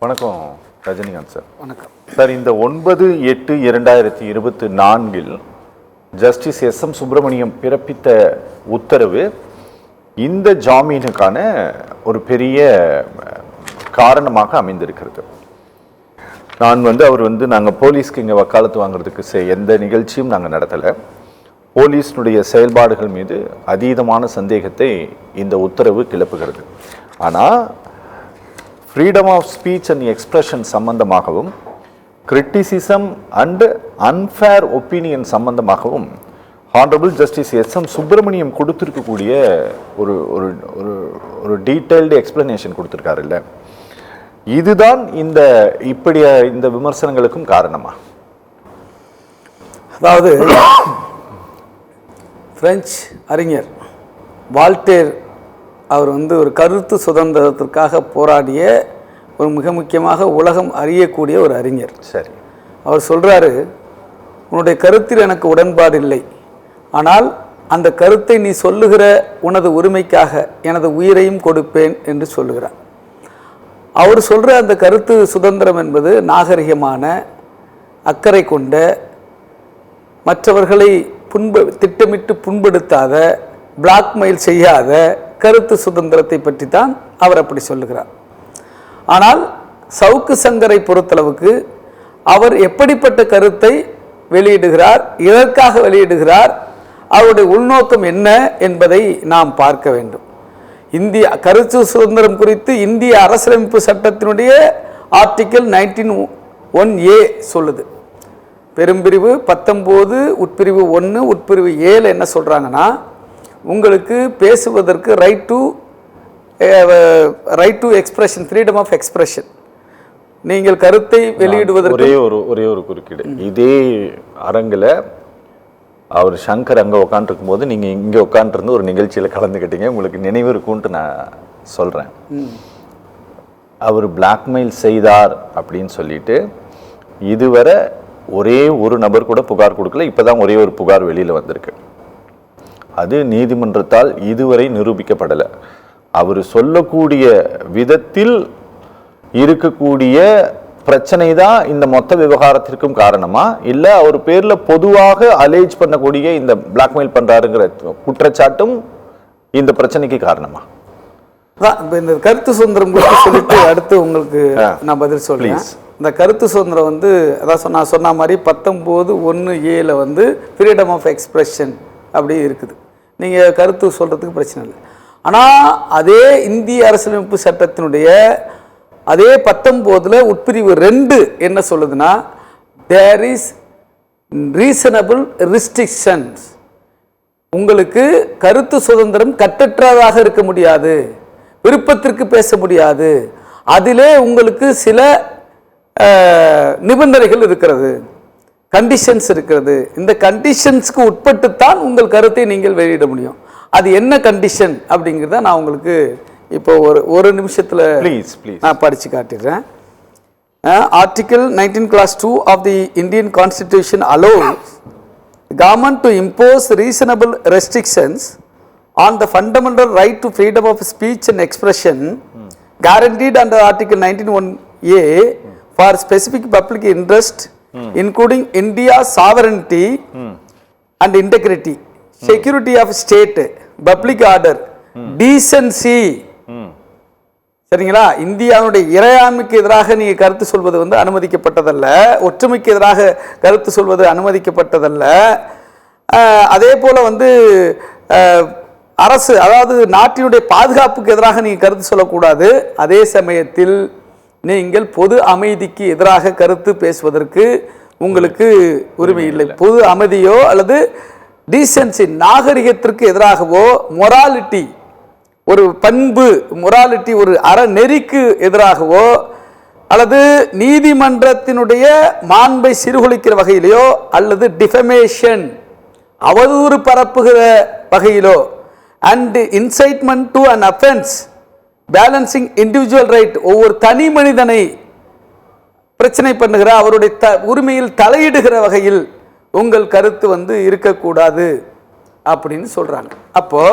வணக்கம் ரஜினிகாந்த் சார். வணக்கம் சார். இந்த 9/8/2024 ஜஸ்டிஸ் எஸ்.எம். சுப்பிரமணியம் பிறப்பித்த உத்தரவு இந்த ஜாமீனுக்கான ஒரு பெரிய காரணமாக அமைந்திருக்கிறது. அவர் நாங்கள் போலீஸ்க்கு இங்கே வக்காலத்து வாங்குறதுக்கு எந்த நிகழ்ச்சியும் நாங்கள் நடத்தலை. போலீஸினுடைய செயல்பாடுகள் மீது அதீதமான சந்தேகத்தை இந்த உத்தரவு கிளப்புகிறது. ஆனால் freedom of speech and expression சம்பந்தமாகவும் கிரிட்டிசிசம் அண்ட் அன்ஃபேர் ஒப்பீனியன் சம்பந்தமாகவும் ஹானரபிள் ஜஸ்டிஸ் எஸ்.எம். சுப்பிரமணியம் கொடுத்துருக்கக்கூடிய ஒரு ஒரு ஒரு டீட்டெயில்டு எக்ஸ்பிளனேஷன் கொடுத்துருக்காரு இல்லை, இதுதான் இந்த விமர்சனங்களுக்கும் காரணமா? அதாவது பிரெஞ்சு அறிஞர் வால்டேர் அவர் ஒரு கருத்து சுதந்திரத்திற்காக போராடிய ஒரு மிக முக்கியமாக உலகம் அறியக்கூடிய ஒரு அறிஞர். சரி, அவர் சொல்கிறாரு, உன்னுடைய கருத்தில் எனக்கு உடன்பாடு இல்லை, ஆனால் அந்த கருத்தை நீ சொல்லுகிற உனது உரிமைக்காக எனது உயிரையும் கொடுப்பேன் என்று சொல்லுகிறார். அவர் சொல்கிற அந்த கருத்து சுதந்திரம் என்பது நாகரிகமான, அக்கறை கொண்ட, மற்றவர்களை திட்டமிட்டு புண்படுத்தாத, பிளாக்மெயில் செய்யாத கருத்து சுதந்திரத்தை பற்றி தான் அவர் அப்படி சொல்லுகிறார். ஆனால் சவுக்கு சங்கரை பொறுத்தளவுக்கு அவர் எப்படிப்பட்ட கருத்தை வெளியிடுகிறார், எதற்காக வெளியிடுகிறார், அவருடைய உள்நோக்கம் என்ன என்பதை நாம் பார்க்க வேண்டும். இந்திய கருத்து சுதந்திரம் குறித்து இந்திய அரசியலமைப்பு சட்டத்தினுடைய ஆர்டிக்கிள் 19(1)A சொல்லுது. பெரும்பிரிவு 19 உட்பிரிவு 1 உட்பிரிவு 7 என்ன சொல்கிறாங்கன்னா, உங்களுக்கு பேசுவதற்கு right to expression, freedom of expression, நீங்கள் கருத்தை வெளியிடுவதற்கு. ஒரே ஒரு குறுக்கீடு. இதே அரங்கில் அவர் சங்கர் அங்கே உட்காந்துருக்கும் போது நீங்கள் இங்கே உட்காந்துருந்து ஒரு நிகழ்ச்சியில் கலந்துக்கிட்டீங்க, உங்களுக்கு நினைவு இருக்கும்ன்ட்டு நான் சொல்கிறேன். அவர் பிளாக்மெயில் செய்தார் அப்படின்னு சொல்லிட்டு இதுவரை ஒரே ஒரு நபர் கூட புகார் கொடுக்கல. இப்போ தான் ஒரே ஒரு புகார் வெளியில் வந்திருக்கு. அது நீதிமன்றத்தால் இதுவரை நிரூபிக்கப்படலை. அவர் சொல்லக்கூடிய விதத்தில் இருக்கக்கூடிய பிரச்சனை தான் இந்த மொத்த விவகாரத்திற்கும் காரணமா, இல்லை அவர் பேரில் பொதுவாக அலேஜ் பண்ணக்கூடிய இந்த பிளாக்மெயில் பண்ணுறாருங்கிற குற்றச்சாட்டும் இந்த பிரச்சனைக்கு காரணமா? இந்த கருத்து சுதந்திரம் குறித்து சொல்லிட்டு அடுத்து உங்களுக்கு நான் பதில் சொல்றேன். இந்த கருத்து சுதந்திரம் அதான் நான் சொன்ன மாதிரி 19(1)A ஃப்ரீடம் ஆஃப் எக்ஸ்பிரஷன் அப்படி இருக்குது. நீங்கள் கருத்து சொல்கிறதுக்கு பிரச்சனை இல்லை. ஆனால் அதே இந்திய அரசியலமைப்பு சட்டத்தினுடைய அதே 19 உட்பிரிவு 2 என்ன சொல்லுதுன்னா, தேர் இஸ் ரீசனபிள் ரெஸ்ட்ரிக்ஷன்ஸ். உங்களுக்கு கருத்து சுதந்திரம் கட்டற்றதாக இருக்க முடியாது, விருப்பத்திற்கு பேச முடியாது, அதிலே உங்களுக்கு சில நிபந்தனைகள் இருக்கிறது, கண்டிஷன்ஸ் இருக்கிறது. இந்த கண்டிஷன்ஸ்க்கு உட்பட்டுத்தான் உங்கள் கருத்தை நீங்கள் வெளியிட முடியும். அது என்ன கண்டிஷன் அப்படிங்கிறத நான் உங்களுக்கு இப்போ ஒரு நிமிஷத்தில் நான் படித்து காட்டிடுறேன். Article 19(2) of the Indian constitution allows government to impose reasonable restrictions on the fundamental right to freedom of speech and expression guaranteed under Article 19(1)A for specific public interest including India's sovereignty and integrity, security of state, public order, decency. சரிங்களா? இந்தியாவுடைய இறையாண்மைக்கு எதிராக நீங்கள் கருத்து சொல்வது அனுமதிக்கப்பட்டதல்ல, ஒற்றுமைக்கு எதிராக கருத்து சொல்வது அனுமதிக்கப்பட்டதல்ல. அதே போல அரசு, அதாவது நாட்டினுடைய பாதுகாப்புக்கு எதிராக நீங்கள் கருத்து சொல்லக்கூடாது. அதே சமயத்தில் நீங்கள் பொது அமைதிக்கு எதிராக கருத்து பேசுவதற்கு உங்களுக்கு உரிமை இல்லை. பொது அமைதியோ அல்லது டீசென்சி, நாகரிகத்திற்கு எதிராகவோ, மொராலிட்டி, ஒரு பண்பு, மொராலிட்டி, ஒரு அறநெறிக்கு எதிராகவோ அல்லது நீதிமன்றத்தினுடைய மாண்பை சீர்குலைக்கிற வகையிலோ அல்லது டிஃபமேஷன், அவதூறு பரப்புகிற வகையிலோ, and incitement to an offense balancing individual right, ஒவ்வொரு தனி மனிதனை பிரச்சனை பண்ணுகிற, அவருடைய உரிமையில் தலையிடுகிற வகையில் உங்கள் கருத்து இருக்கக்கூடாது அப்படின்னு சொல்றாங்க. அப்போ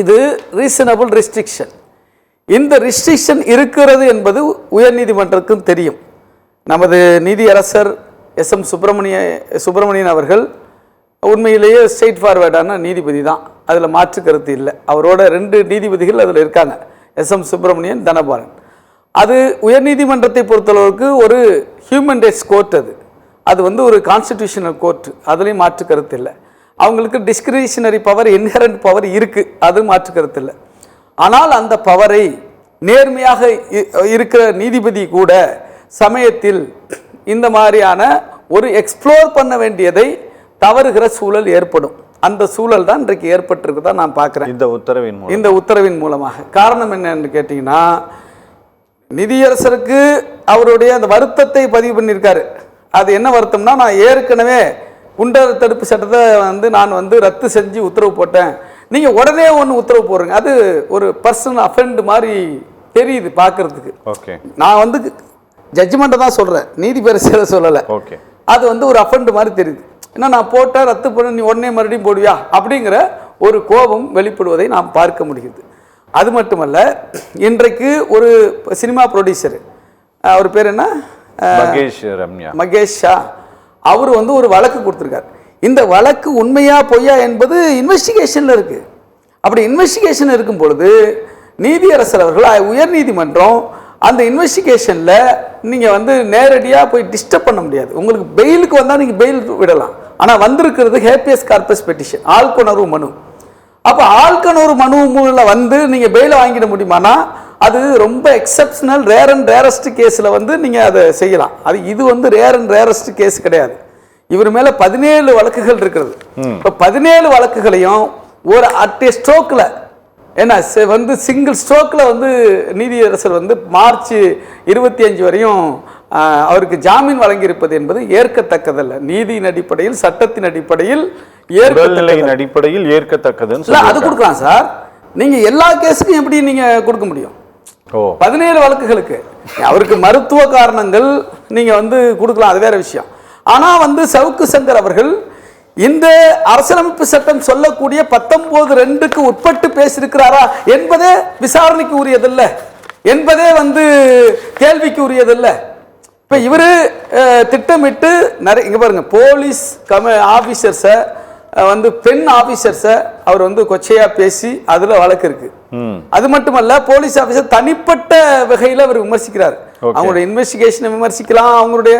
இது ரீசனபிள் ரெஸ்ட்ரிக்ஷன். இந்த ரிஸ்ட்ரிக்ஷன் இருக்கிறது என்பது உயர்நீதிமன்றத்துக்கும் தெரியும். நமது நீதியரசர் எஸ்.எம். சுப்பிரமணியன் அவர்கள் உண்மையிலேயே ஸ்ட்ரெயிட் ஃபார்வேர்டான நீதிபதி தான், அதில் மாற்று கருத்து இல்லை. அவரோட 2 நீதிபதிகள் அதில் இருக்காங்க, எஸ்.எம். சுப்பிரமணியன், தனபாலன். அது உயர்நீதிமன்றத்தை பொறுத்தளவுக்கு ஒரு ஹியூமன் ரைட்ஸ் கோர்ட், அது வந்து ஒரு கான்ஸ்டிடியூஷனல் கோர்ட், அதுலேயும் மாற்று கருத்து இல்லை. அவங்களுக்கு டிஸ்கிரிஷனரி பவர், இன்ஹரண்ட் பவர் இருக்குது, அது மாற்று கருத்து இல்லை. ஆனால் அந்த பவரை நேர்மையாக இருக்கிற நீதிபதி கூட சமயத்தில் இந்த மாதிரியான ஒரு எக்ஸ்ப்ளோர் பண்ண வேண்டியதை தவறுகிற சூழல் ஏற்படும். அந்த சூழல் தான் இன்றைக்கு ஏற்பட்டிருக்குதா நான் பார்க்குறேன் இந்த உத்தரவின் மூலமாக. காரணம் என்னன்னு கேட்டிங்கன்னா, நிதியரசருக்கு அவருடைய அந்த வருத்தத்தை பதிவு பண்ணியிருக்காரு. அது என்ன வருத்தம்னா, நான் ஏற்கனவே குண்டர் தடுப்பு சட்டத்தை வந்து நான் வந்து ரத்து செஞ்சு உத்தரவு போட்டேன், நீங்கள் உடனே ஒன்று உத்தரவு போடுறீங்க, அது ஒரு பர்சனல் அஃபெண்ட் மாதிரி தெரியுது பார்க்கறதுக்கு. ஓகே, நான் வந்து ஜட்ஜ்மெண்ட்டை தான் சொல்கிறேன், நீதிபதி சொல்லலை. ஓகே, அது வந்து ஒரு அஃபெண்ட் மாதிரி தெரியுது. ஏன்னா நான் போட்டால் ரத்து பண்ண நீ உடனே மறுபடியும் போடுவியா அப்படிங்கிற ஒரு கோபம் வெளிப்படுவதை நாம் பார்க்க முடியுது. அது மட்டுமல்ல, இன்றைக்கு ஒரு சினிமா ப்ரொடியூசர், அவர் பேர் என்ன, மகேஷ் ஷா, அவர் வந்து ஒரு வழக்கு கொடுத்துருக்காரு. இந்த வழக்கு உண்மையா பொய்யா என்பது இன்வெஸ்டிகேஷனில் இருக்குது. அப்படி இன்வெஸ்டிகேஷன் இருக்கும் பொழுது நீதியரசர் அவர்கள், உயர்நீதிமன்றம் அந்த இன்வெஸ்டிகேஷனில் நீங்கள் வந்து நேரடியாக போய் டிஸ்டர்ப் பண்ண முடியாது. உங்களுக்கு பெயிலுக்கு வந்தால் நீங்கள் பெயில் விடலாம். ஆனால் வந்திருக்கிறது ஹேபியஸ் கார்பஸ் பெட்டிஷன், ஆள்கொணர்வு மனு. அப்போ ஆள்கொணர்வு மனு மூலம் வந்து நீங்கள் பெயிலை வாங்கிட முடியுமானா, அது ரொம்ப எக்ஸப்ஷனல், ரேர் அண்ட் ரேரஸ்ட் கேஸில் வந்து நீங்கள் அதை செய்யலாம். இது வந்து ரேர் அண்ட் ரேரஸ்ட் கேஸ் கிடையாது. இவர் மேலே 17 வழக்குகள் இருக்கிறது. இப்போ 17 வழக்குகளையும் ஒரு அட் ஏ ஸ்ட்ரோக்கில், ஏன்னா வந்து சிங்கிள் ஸ்ட்ரோக்கில் வந்து நீதியரசர் வந்து மார்ச் 25 வரையும் அவருக்கு ஜாமீன் வழங்கியிருப்பது என்பது ஏற்கத்தக்கதல்ல. நீதியின் அடிப்படையில், சட்டத்தின் அடிப்படையில், அடிப்படையில் ஏற்கத்தக்கது அது கொடுக்கலாம் சார். நீங்க எல்லா கேஸுக்கும் எப்படி நீங்க கொடுக்க முடியும்? 17 வழக்குகளுக்கு அவருக்கு மருத்துவ காரணங்கள் நீங்க வந்து கொடுக்கலாம், அது வேற விஷயம். ஆனா வந்து சவுக்கு சங்கர் அவர்கள் இந்த அரசியலமைப்பு சட்டம் சொல்லக்கூடிய 19(2)க்கு உட்பட்டு பேசியிருக்கிறாரா என்பதே விசாரணைக்கு உரியதல்ல, என்பதே வந்து கேள்விக்கு உரியதல்ல. இப்ப இவரு திட்டமிட்டு நிறைய, இங்க பாருங்க, போலீஸ் ஆபீசர்ஸை வந்து பெண் ஆபீசர்ஸை அவர் வந்து கொச்சையா பேசி அதுல வழக்கு இருக்கு. அது மட்டுமல்ல, போலீஸ் ஆபீசர் தனிப்பட்ட வகையில் அவர் விமர்சிக்கிறார். அவங்களுடைய இன்வெஸ்டிகேஷனை விமர்சிக்கலாம், அவங்களுடைய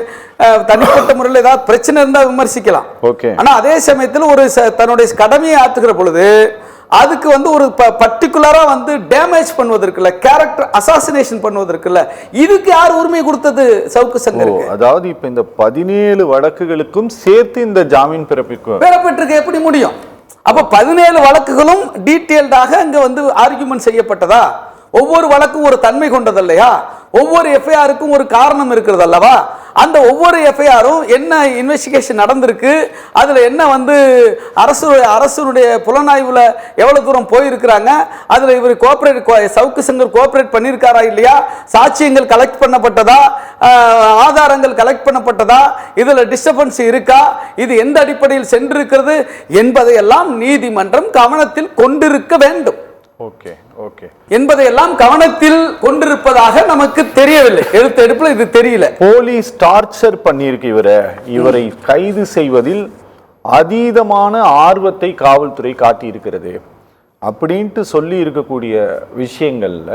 தனிப்பட்ட முறையில் ஏதாவது பிரச்சனை இருந்தால் விமர்சிக்கலாம். ஆனா அதே சமயத்தில் ஒரு தன்னுடைய கடமையை ஆற்றுகிற பொழுது அதுக்கு வந்து ஒரு பர்டிகுலரா வந்து டேமேஜ் பண்ணுவதற்குள்ள, கேரக்டர் அசாசினேஷன் பண்ணுவதற்குள்ள, இதுக்கு யார் உரிமை கொடுத்தது? சவுக்கு சங்கருக்கு. அதாவது இப்ப இந்த 17 வழக்குகளுக்கும் சேர்த்து இந்த ஜாமீன் பெறப்பட்டிருக்க எப்படி முடியும்? அப்ப 17 வழக்குகளும் டீட்டெயில்டாக அங்க வந்து ஆர்கியூமெண்ட் செய்யப்பட்டதா? ஒவ்வொரு வழக்கும் ஒரு தன்மை கொண்டது இல்லையா? ஒவ்வொரு எஃப்ஐஆருக்கும் ஒரு காரணம் இருக்கிறது அல்லவா? அந்த ஒவ்வொரு எஃப்ஐஆரும் என்ன இன்வெஸ்டிகேஷன் நடந்திருக்கு, அதுல என்ன வந்து அரசுடைய புலனாய்வுல எவ்வளவு தூரம் போயிருக்கிறாங்க, அதுல இவர் சவுக்கு சங்கர் கோஆபரேட் பண்ணியிருக்காரா இல்லையா, சாட்சியங்கள் கலெக்ட் பண்ணப்பட்டதா, ஆதாரங்கள் கலெக்ட் பண்ணப்பட்டதா, இதுல டிஸ்டர்பன்ஸ் இருக்கா, இது எந்த அடிப்படையில் சென்றிருக்கிறது என்பதையெல்லாம் நீதிமன்றம் கவனத்தில் கொண்டிருக்க வேண்டும். என்பதையெல்லாம் கவனத்தில் கொண்டிருப்பதாக நமக்கு தெரியவில்லை. எடுப்புல இது தெரியல. போலீஸ் டார்ச்சர் பண்ணியிருக்கு இவரை கைது செய்வதில் அதீதமான ஆர்வத்தை காவல்துறை காட்டி இருக்கிறது அப்படின்ட்டு சொல்லி இருக்கக்கூடிய விஷயங்கள்ல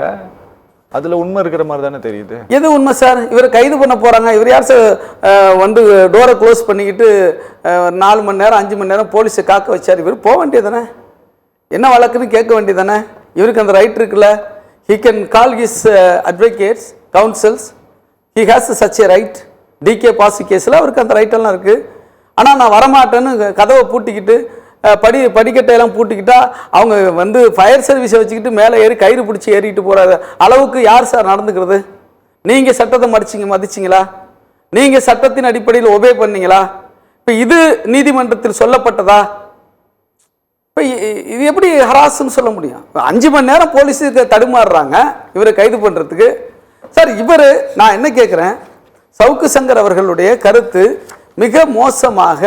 அதுல உண்மை இருக்கிற மாதிரி தானே தெரியுது. எது உண்மை சார்? இவரை கைது பண்ண போறாங்க, இவர் யார் சார் வந்து டோரை க்ளோஸ் பண்ணிக்கிட்டு 4 மணி நேரம் 5 மணி நேரம் போலீஸை காக்க வச்சார்? இவர் போக வேண்டியதானே, என்ன வழக்குன்னு கேட்க வேண்டியதானே? இவருக்கு அந்த ரைட் இருக்குல்ல. he can call his advocates, counsels, he has such a right. டிகே பாசி கேஸில் அவருக்கு அந்த ரைட்டெல்லாம் இருக்குது. ஆனால் நான் வரமாட்டேன்னு கதவை பூட்டிக்கிட்டு படிக்கட்டையெல்லாம் பூட்டிக்கிட்டா அவங்க வந்து ஃபயர் சர்வீஸை வச்சுக்கிட்டு மேலே ஏறி கயிறு பிடிச்சி ஏறிட்டு போகிற அளவுக்கு யார் சார் நடந்துக்கிறது? நீங்கள் சட்டத்தை மதிச்சிங்களா? நீங்கள் சட்டத்தின் அடிப்படையில் ஒபே பண்ணீங்களா? இப்போ இது நீதிமன்றத்தில் சொல்லப்பட்டதா? இப்போ இது எப்படி ஹராஸ்ன்னு சொல்ல முடியும்? 5 மணி நேரம் போலீஸுக்கு தடுமாறுறாங்க இவரை கைது பண்ணுறதுக்கு. சார் இவர், நான் என்ன கேட்குறேன், சவுக்கு சங்கர் அவர்களுடைய கருத்து மிக மோசமாக,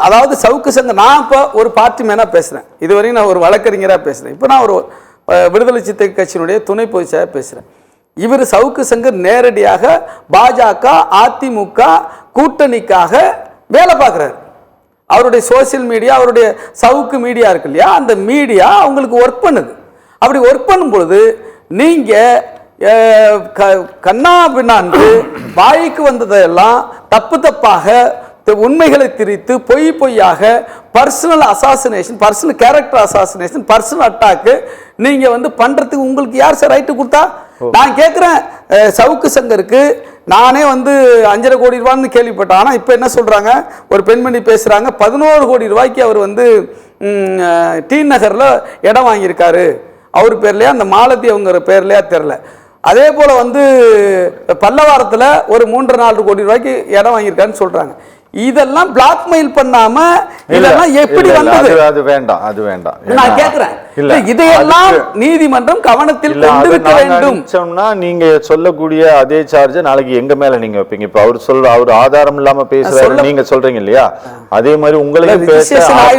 அதாவது சவுக்கு சங்கர், நான் இப்போ ஒரு பார்ட்டி மேனாக பேசுகிறேன், இதுவரையும் நான் ஒரு வழக்கறிஞராக பேசுகிறேன், இப்போ நான் விடுதலை சிறுத்தைகள் கட்சியினுடைய துணை பொதுச் செயலாளர் பேசுகிறேன். இவர் சவுக்கு சங்கர் நேரடியாக பாஜக அதிமுக கூட்டணிக்காக வேலை பார்க்குறாரு. அவருடைய சோசியல் மீடியா, அவருடைய சவுக்கு மீடியா இருக்கு இல்லையா, அந்த மீடியா அவங்களுக்கு ஒர்க் பண்ணுது. அப்படி ஒர்க் பண்ணும் பொழுது நீங்கள் கண்ணா பின்னாண்டு வாய்க்கு வந்ததெல்லாம் தப்பாக உண்மைகளை திரித்து பொய்யாக personal assassination, personal character assassination, personal attack நீங்க பண்றதுக்கு உங்களுக்கு யார் சார் ரைட்டு கொடுத்தா? நான் கேட்குறேன், சவுக்கு சங்கருக்கு நானே 5.5 கோடி ரூபான்னு கேள்விப்பட்டேன். ஆனால் இப்போ என்ன சொல்றாங்க, ஒரு பெண்மணி பேசுறாங்க 11 கோடி ரூபாய்க்கு அவர் டி நகர்ல இடம் வாங்கியிருக்காரு. அவர் பேர்லையா அந்த மாலதி அவங்க பேர்லையா தெரில. அதே போல பல்லவாரத்தில் ஒரு 3-4 கோடி ரூபாய்க்கு இடம் வாங்கியிருக்காருன்னு சொல்றாங்க. இதெல்லாம் பிளாக்மெயில் பண்ணாம இதெல்லாம் எப்படி வந்தது? அது வேண்டாம், அது வேண்டாம். நான் கேக்குறேன், இதையெல்லாம் நீதிமன்றம் கவனத்தில் கொண்டிருக்க வேண்டும். சொன்னா நீங்க சொல்லக்கூடிய அதே சார்ஜ் நாளைக்கு எங்க மேல நீங்க வைப்பீங்க. இப்ப அவர் ஆதாரம் இல்லாம பேசுறாரு நீங்க சொல்றீங்க இல்லையா, அதே மாதிரி உங்களுக்கு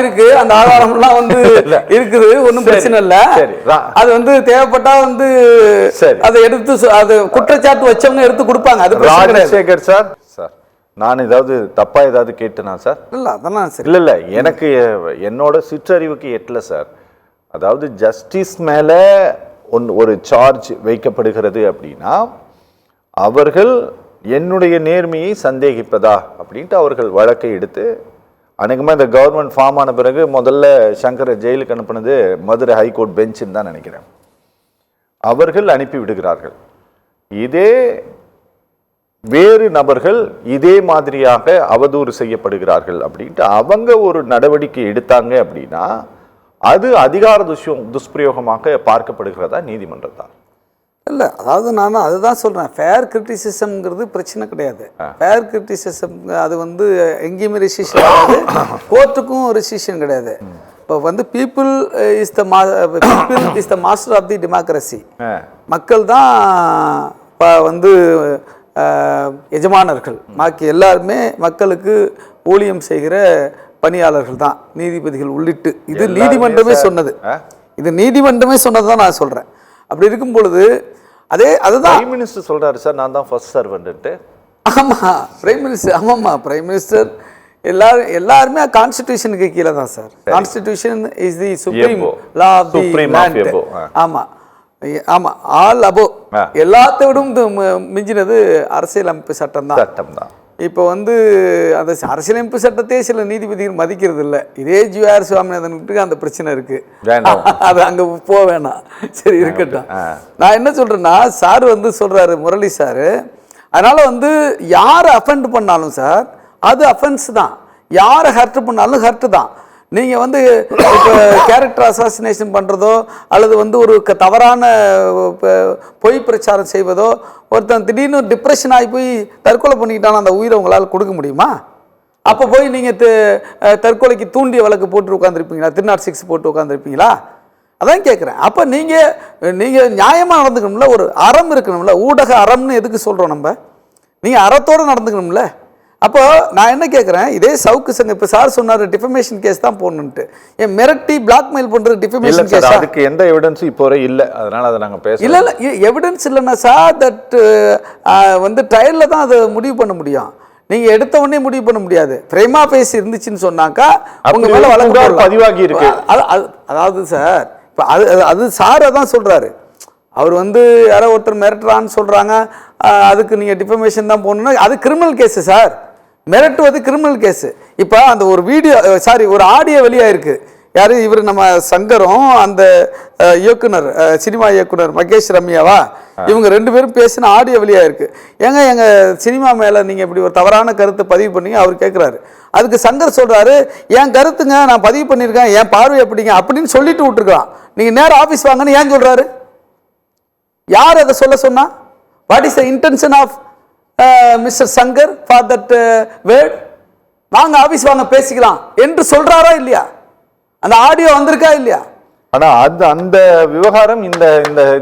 இருக்கு, அந்த ஆதாரம் எல்லாம் இருக்குது, ஒன்னும் பிரச்சனை இல்ல. அது தேவைப்பட்டா அதை எடுத்து அது குற்றச்சாட்டு வச்சவங்க எடுத்து கொடுப்பாங்க. அது ராஜசேகர் சார், நான் ஏதாவது தப்பா ஏதாவது கேட்டேனா சார்? இல்ல அதெல்லாம் இல்ல இல்ல, எனக்கு என்னோட சிற்றறிவுக்கு எட்டல சார். அதாவது ஜஸ்டிஸ் மேல ஒரு சார்ஜ் வைக்கப்படுகிறது அப்படின்னா அவர்கள் என்னுடைய நேர்மையை சந்தேகிப்பதா அப்படின்ட்டு அவர்கள் வழக்கை எடுத்து, அநேகமாக இந்த கவர்மெண்ட் ஃபார்ம் ஆன பிறகு முதல்ல சங்கரை ஜெயிலுக்கு அனுப்புனது மதுரை ஹைகோர்ட் பெஞ்சுன்னு தான் நினைக்கிறேன். அவர்கள் அனுப்பி விடுகிறார்கள். இதே வேறு நபர்கள் இதே மாதிரியாக அவதூறு செய்யப்படுகிறார்கள் அப்படின்ட்டு அவங்க ஒரு நடவடிக்கை எடுத்தாங்க அப்படின்னா அது அதிகார துஷ்பிரயோகமாக பார்க்கப்படுகிறதா நீதிமன்றத்தால்? இல்லை, அதாவது நான் அதுதான் சொல்கிறேன், ஃபேர் கிரிட்டிசிசம்ங்கிறது பிரச்சனை கிடையாது. ஃபேர் கிரிட்டிசிசம் அது எங்கேயுமே ரெசிஷன் கிடையாது, கோர்ட்டுக்கும் ரெசிஷன் கிடையாது. இப்போ people is the master of the democracy. மக்கள் தான் இப்போ எஜமானர்கள், பாக்கி எல்லாருமே மக்களுக்கு ஊழியம் செய்கிற பணியாளர்கள் தான், நீதிபதிகள் உள்ளிட்டு. இது நீதிமன்றமே சொன்னது, இது நீதிமன்றமே சொன்னதுதான் நான் சொல்றேன். அப்படி இருக்கும் பொழுது அதுதான் பிரைம் மினிஸ்டர் சொல்றாரு சார், நான் தான் ஃபர்ஸ்ட் சர்வெண்ட். ஆமா, பிரைம் மினிஸ்டர், ஆமாம்மா, பிரைம் மினிஸ்டர் எல்லாருமே கான்ஸ்டிடியூஷனுக்கு கீழே தான் sir. Constitution is the supreme law of the land. ஆமா ஆமா, ஆல் அபோ, எல்லாத்தை விடும் மிஞ்சினது அரசியலமைப்பு சட்டம் தான். இப்போ அந்த அரசியலமைப்பு சட்டத்தையே சில நீதிபதிகள் மதிக்கிறது இல்லை. இதே ஜிஆர் சுவாமிநாதனுக்கு அந்த பிரச்சனை இருக்கு, அது அங்க போக வேணாம். சரி இருக்கட்டும். நான் என்ன சொல்றேன்னா, சார் சொல்றாரு முரளி சார், அதனால யாரை அஃபெண்ட் பண்ணாலும் சார் அது அஃபென்ஸ் தான், யாரை ஹர்ட் பண்ணாலும் ஹர்ட் தான். நீங்கள் இப்போ கேரக்டர் அசாசினேஷன் பண்ணுறதோ அல்லது ஒரு தவறான பொய் பிரச்சாரம் செய்வதோ, ஒருத்தன் திடீர்னு டிப்ரெஷன் ஆகி போய் தற்கொலை பண்ணிக்கிட்டாலும் அந்த உயிரை உங்களால் கொடுக்க முடியுமா? அப்போ போய் நீங்கள் தற்கொலைக்கு தூண்டிய வழக்கு போட்டு உட்காந்துருப்பீங்களா? 306 போட்டு உட்காந்துருப்பீங்களா? அதான் கேட்குறேன். அப்போ நீங்கள் நியாயமாக நடந்துக்கணும்ல, ஒரு அறம் இருக்கணும்ல. ஊடக அறம்னு எதுக்கு சொல்கிறோம் நம்ம? நீங்கள் அறத்தோடு நடந்துக்கணும்ல. அப்போ நான் என்ன கேட்குறேன், இதே சவுக்கு சங்கம் இப்போ சார் சொன்னார் டிஃபமேஷன் கேஸ் தான் போடணுன்ட்டு, ஏன் மிரட்டி பிளாக்மெயில் பண்ணுறது டிஃபமேஷன் கேஸ்? அதுக்கு எந்த எவிடன்ஸும் இப்போ இல்லை, அதனால அதை நாங்கள் பேச இல்லை எவிடன்ஸ் இல்லைன்னா சார், தட் ட்ரையலில் தான் அதை முடிவு பண்ண முடியும். நீங்கள் எடுத்த உடனே முடிவு பண்ண முடியாது. பிரேமா பேசி இருந்துச்சுன்னு சொன்னாக்கா உங்க மேலே வழக்கு பதிவாகி இருக்கு. அதாவது சார் இப்போ அது சாரை தான் சொல்கிறாரு. அவர் யாரோ ஒருத்தர் மிரட்டுறான்னு சொல்கிறாங்க, அதுக்கு நீங்கள் டிஃபமேஷன் தான் போகணுன்னா அது கிரிமினல் கேஸு சார். மிரட்டுவது கிரிமினல் கேஸு. இப்போ அந்த ஒரு வீடியோ, ஒரு ஆடியோ வெளியாயிருக்கு. யார் இவர், நம்ம சங்கரும் அந்த இயக்குனர், சினிமா இயக்குனர் மகேஷ் ரம்யாவா, இவங்க 2 பேரும் பேசின ஆடியோ வெளியாயிருக்கு. எங்கள் சினிமா மேலே நீங்கள் இப்படி ஒரு தவறான கருத்தை பதிவு பண்ணீங்க அவர் கேட்குறாரு. அதுக்கு சங்கர் சொல்கிறாரு, என் கருத்துங்க நான் பதிவு பண்ணியிருக்கேன், என் பார்வை எப்படிங்க அப்படின்னு சொல்லிட்டு விட்டுருக்கலாம். நீங்கள் நேரம் ஆஃபீஸ் வாங்கன்னு ஏன் சொல்கிறாரு? யார் அதை சொன்னா? What is the intention of mister Shankar for that word? நாங்க ஆபீஸ் வாங்க பேசிக்கலாம் என்று சொல்றாரா இல்லையா? அந்த ஆடியோ வந்திருக்கா இல்லையா? ஆனா அந்த விவகாரம் இந்த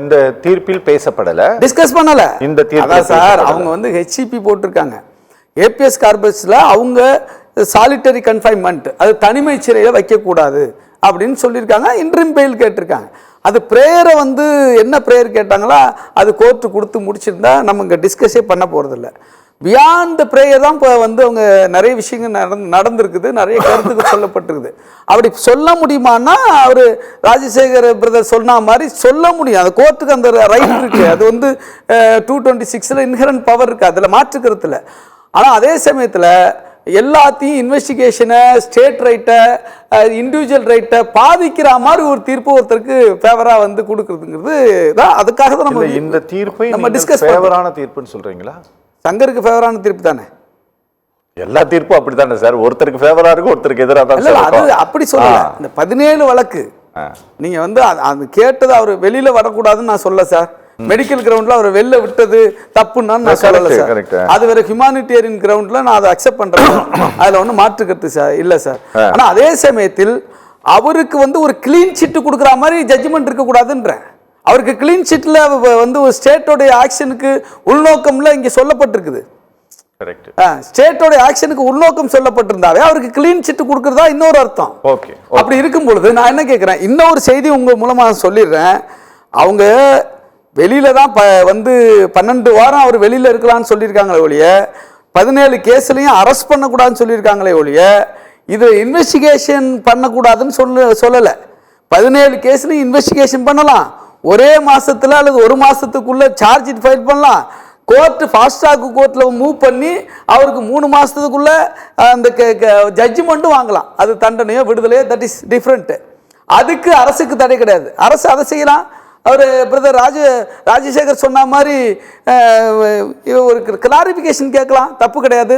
இந்த தீர்ப்பில் பேசப்படல, டிஸ்கஸ் பண்ணல. இந்த தீர்ப்பு சார் அவங்க ஹெச்சிபி போட்டிருக்காங்க. ஏபிஎஸ் கார்பஸ்ல அவங்க சாலிட்டரி கன்ஃபைன்மெண்ட், அது தனிமை சிறையில் வைக்கக்கூடாது அப்படின்னு சொல்லியிருக்காங்க. இன்ட்ரீம் பெயில் கேட்டிருக்காங்க. அது ப்ரேயரை வந்து என்ன ப்ரேயர் கேட்டாங்களா அது கோர்ட்டு கொடுத்து முடிச்சிருந்தா நம்ம இங்கே டிஸ்கஸே பண்ண போகிறதில்ல. பியாண்ட் த ப்ரேயர் தான் இப்போ வந்து அவங்க நிறைய விஷயங்கள் நடந்திருக்குது, நிறைய கருத்துக்கள் சொல்லப்பட்டிருக்குது. அப்படி சொல்ல முடியுமான்னா அவர் ராஜசேகர் பிரதர் சொன்ன மாதிரி சொல்ல முடியும். அந்த கோர்ட்டுக்கு அந்த ரைட் இருக்குது. அது வந்து 226 இன்ஹரண்ட் பவர் இருக்குது, அதில் மாற்றுக்கிறதுல. ஆனால் அதே சமயத்தில் எல்லாத்தையும் இன்வெஸ்டிகேஷனை, ஸ்டேட் ரைட்டை, இண்டிவிஜுவல் ரைட்டை பாதிக்கிற மாதிரி ஒரு தீர்ப்பு ஒருத்தருக்கு ஃபேவராக வந்து கொடுக்குறதுங்கிறது தான். அதுக்காக தான் நம்ம இந்த தீர்ப்பை நம்ம டிஸ்கஸ் ஃபேவரான தீர்ப்புன்னு சொல்கிறீங்களா? சங்கருக்கு ஃபேவரான தீர்ப்பு தானே. எல்லா தீர்ப்பும் அப்படித்தானே சார், ஒருத்தருக்கு ஃபேவரா இருக்கு, ஒருத்தருக்கு எதிராக தான். இல்ல அது அப்படி சொல்லல. இந்த 17 வழக்கு நீங்க வந்து அது கேட்டது அவர் வெளியில வரக்கூடாதுன்னு நான் சொல்ல சார். மெடிக்கல் கிரவுண்ட்ல அவர் வெளில விட்டது தப்புன்னு நான் சொல்லல சார். அது வேற ஹியூமானிட்டேரியன் கிரவுண்ட்ல நான் அதை அக்செப்ட் பண்றேன். அதுல ஒன்றும் மாற்று கருத்து சார் இல்ல சார். ஆனா அதே சமயத்தில் அவருக்கு வந்து ஒரு கிளீன் சிட் கொடுக்குற மாதிரி ஜட்ஜ்மெண்ட் இருக்கக்கூடாதுன்ற. அவருக்கு கிளீன் சிட்ல வந்து ஒரு ஸ்டேட்டோடைய ஆக்ஷனுக்கு உள்நோக்கம்ல இங்க சொல்லப்பட்டிருக்குது. ஸ்டேட்டோட ஆக்ஷனுக்கு உள்நோக்கம் சொல்லப்பட்டிருந்தாவே அவருக்கு கிளீன் சிட் கொடுக்கறதா இன்னொரு அர்த்தம். அப்படி இருக்கும் பொழுது நான் என்ன கேட்கிறேன், இன்னொரு செய்தி உங்க மூலமா சொல்லிடுறேன். அவங்க வெளியில தான் வந்து 12 வாரம் அவர் வெளியில இருக்கலாம்னு சொல்லியிருக்காங்களே ஒழிய 17 கேஸ்லையும் அரெஸ்ட் பண்ணக்கூடாதுன்னு சொல்லியிருக்காங்களே ஒழிய இது இன்வெஸ்டிகேஷன் பண்ணக்கூடாதுன்னு சொல்லலை. 17 கேஸ்லையும் இன்வெஸ்டிகேஷன் பண்ணலாம், ஒரே மாசத்துல அல்லது ஒரு மாசத்துக்குள்ள சார்ஜ் ஷீட் ஃபைல் பண்ணலாம். கோர்ட் ஃபாஸ்ட் ட்ராக் கோர்ட்ல மூவ் பண்ணி அவருக்கு 3 மாசத்துக்குள்ள அந்த ஜட்ஜ்மெண்ட்டும் வாங்கலாம். அது தண்டனையோ விடுதலையோ, தட் இஸ் டிஃப்ரெண்ட். அதுக்கு அரசுக்கு தடை கிடையாது. அரசு அதை செய்யலாம். அவர் பிரதர் ராஜசேகர் சொன்ன மாதிரி ஒரு கிளாரிஃபிகேஷன் கேட்கலாம், தப்பு கிடையாது.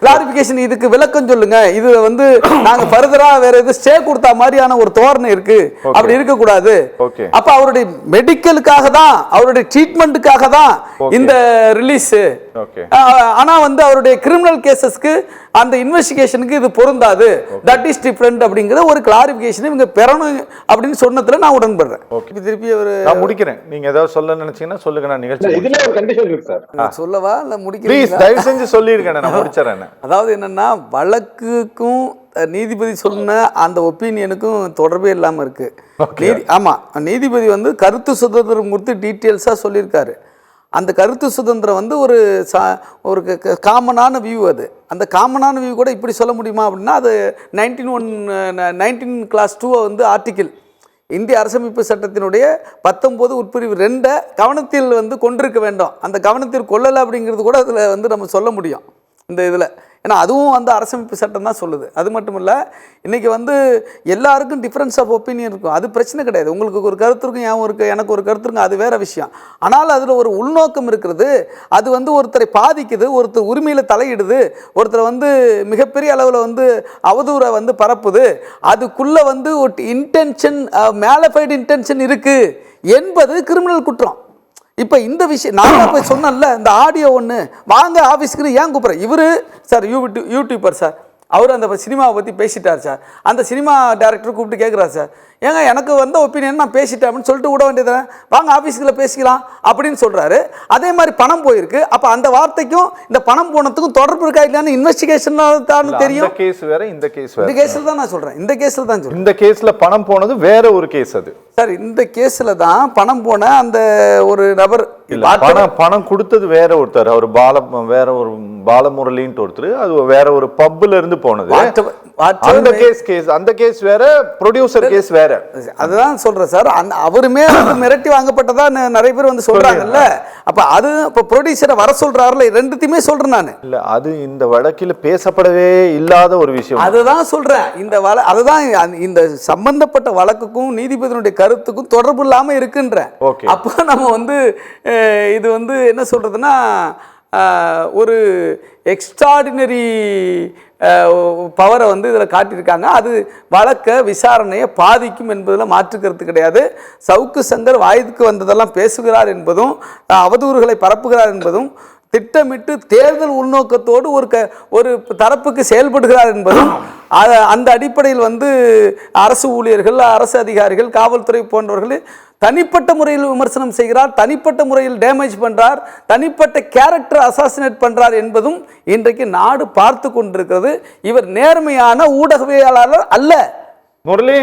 கிளாரிஃபிகேஷன், இதுக்கு விளக்கம் சொல்லுங்க, இது வந்து நாங்க ஃபர்தரா வேற எது ஸ்டே கொடுத்த மாதிரியான ஒரு தோரணை இருக்கு, அப்படி இருக்க கூடாது. அப்ப அவருடைய மெடிக்கலுக்காக தான், அவருடைய ட்ரீட்மெண்ட்டுக்காக தான் இந்த ரிலீஸ். ஆனா வந்து அவருடைய கிரிமினல் கேசஸ்க்கு அந்த இன்வெஸ்டிகேஷனுக்கு இது பொருந்தாது, தட் இஸ் டிஃபரண்ட் அப்படிங்கிற ஒரு கிளாரிஃபிகேஷன் இவங்க பெறணும் அப்படின்னு சொன்னதுல நான் உடன்படுறேன். திருப்பி ஒரு நான் முடிக்கிறேன். நீங்க ஏதாவது சொல்ல நினைச்சீங்கன்னா சொல்லுங்க. நான் நிகழ்ச்சி இதுல ஒரு கண்டிஷன் இருக்கு சார், சொல்லவா இல்ல முடிக்கிறேன்? ப்ளீஸ் தயவு செஞ்சு சொல்லிருக்கேன், நான் முடிச்சறேன். அதாவது என்னன்னா, வழக்குக்கும் நீதிபதி சொன்ன அந்த ஒப்பீனியனுக்கும் தொடர்பே இல்லாம இருக்கு. ஆமா, நீதிபதி வந்து கருத்து சுதந்திரம் குறித்து டீட்டெயில்ஸா சொல்லியிருக்காரு. அந்த கருத்து சுதந்திரம் வந்து ஒரு காமனான வியூ. அது அந்த காமனான வியூ கூட இப்படி சொல்ல முடியுமா அப்படின்னா, அது 19 வந்து ஆர்டிக்கிள் இந்திய அரசமைப்பு சட்டத்தினுடைய 19 உட்பிரிவு 2 கவனத்தில் வந்து கொண்டிருக்க வேண்டும். அந்த கவனத்தில் கொள்ளலை அப்படிங்கிறது கூட அதில் வந்து நம்ம சொல்ல முடியும் இந்த இதில். ஏன்னா அதுவும் வந்து அரசமைப்பு சட்டம் தான் சொல்லுது. அது மட்டும் இல்லை, இன்றைக்கி வந்து எல்லாருக்கும் டிஃப்ரென்ஸ் ஆஃப் ஒப்பீனியன் இருக்கும், அது பிரச்சனை கிடையாது. உங்களுக்கு ஒரு கருத்து இருக்கும், எனக்கு ஒரு கருத்து இருக்கும், அது வேறு விஷயம். ஆனால் அதில் ஒரு உள்நோக்கம் இருக்கிறது. அது வந்து ஒருத்தரை பாதிக்குது, ஒருத்தர் உரிமையில் தலையிடுது, ஒருத்தரை வந்து மிகப்பெரிய அளவில் வந்து அவதூறை வந்து பரப்புது, அதுக்குள்ளே வந்து ஒரு இன்டென்ஷன், மேலஃபைடு இன்டென்ஷன் இருக்குது என்பது கிரிமினல் குற்றம். இப்போ இந்த விஷயம் நான் போய் சொன்னேன்ல, இந்த ஆடியோ ஒன்று வாங்க ஆஃபீஸ்க்கு ஏன் கூப்பிட்றேன், இவர் சார் யூடியூபர் சார், அவர் அந்த சினிமாவை பற்றி பேசிட்டார் சார். அந்த சினிமா டைரக்டர் கூப்பிட்டு கேட்குறாரு சார், ஏங்க எனக்கு வந்த ஒப்பீனியன் நான் பேசிட்டேன் அப்படின்னு சொல்லிட்டு விட வேண்டியது, வாங்க ஆஃபீஸ்க்குள்ள பேசிக்கலாம் அப்படின்னு சொல்கிறாரு. அதே மாதிரி பணம் போயிருக்கு. அப்போ அந்த வார்த்தைக்கும் இந்த பணம் போனதுக்கும் தொடர்பு இருக்கா இல்லையான்னு இன்வெஸ்டிகேஷன் தான் தெரியும். கேஸ் வேற, இந்த கேஸ் வேற. இந்த கேஸில் தான் நான் சொல்கிறேன், இந்த கேஸில் தான் சொல்கிறேன். இந்த கேஸில் பணம் போனது வேற ஒரு கேஸ். அது சார் இந்த கேஸில் தான் பணம் போன அந்த ஒரு நபர் பணம் கொடுத்தது வேற ஒருத்தர், அவர் வேற ஒரு பாலமுரளின்னு ஒருத்தர், அது வேற ஒரு பப்ல இருந்து போனது. அந்த கேஸ் வேற, ப்ரொடியூசர் கேஸ் வேற. அதுதான் சொல்றேன் சார். அவருமே மிரட்டி வாங்கப்பட்டதா நிறைய பேர் வந்து சொல்றாங்கல்ல. அப்ப அது இப்ப ப்ரொடியூசரை வர சொல்றாருல, ரெண்டுத்தையுமே சொல்றேன் நான். இல்ல அது இந்த வழக்கில் பேசப்படவே இல்லாத ஒரு விஷயம். அதுதான் சொல்றேன். அதுதான் இந்த சம்பந்தப்பட்ட வழக்குக்கும் நீதிபதியினுடைய கருத்துக்கும் தொடர்பு இல்லாம இருக்குன்ற. அப்ப நம்ம வந்து இது வந்து என்ன சொல்றதுன்னா, ஒரு எக்ஸ்ட்ராடினரி பவரை வந்து இதில் காட்டியிருக்காங்க. அது வழக்க விசாரணையை பாதிக்கும் என்பதில் மாற்றுக்கிறது கிடையாது. சவுக்கு சங்கர் வாய்க்கு வந்ததெல்லாம் பேசுகிறார் என்பதும் அவதூறுகளை பரப்புகிறார் என்பதும் திட்டமிட்டு தேர்தல் உள்நோக்கத்தோடு ஒரு தரப்புக்கு செயல்படுகிறார் என்பதும் அந்த அடிப்படையில் வந்து அரசு ஊழியர்கள், அரசு அதிகாரிகள், காவல்துறை போன்றவர்கள் தனிப்பட்ட முறையில் விமர்சனம் செய்கிறார், தனிப்பட்ட முறையில் டேமேஜ் பண்ணுறார், தனிப்பட்ட கேரக்டர் அசாசினேட் பண்ணுறார் என்பதும் இன்றைக்கு நாடு பார்த்து கொண்டிருக்கிறது. இவர் நேர்மையான ஊடகவியலாளர் அல்ல. முரளி.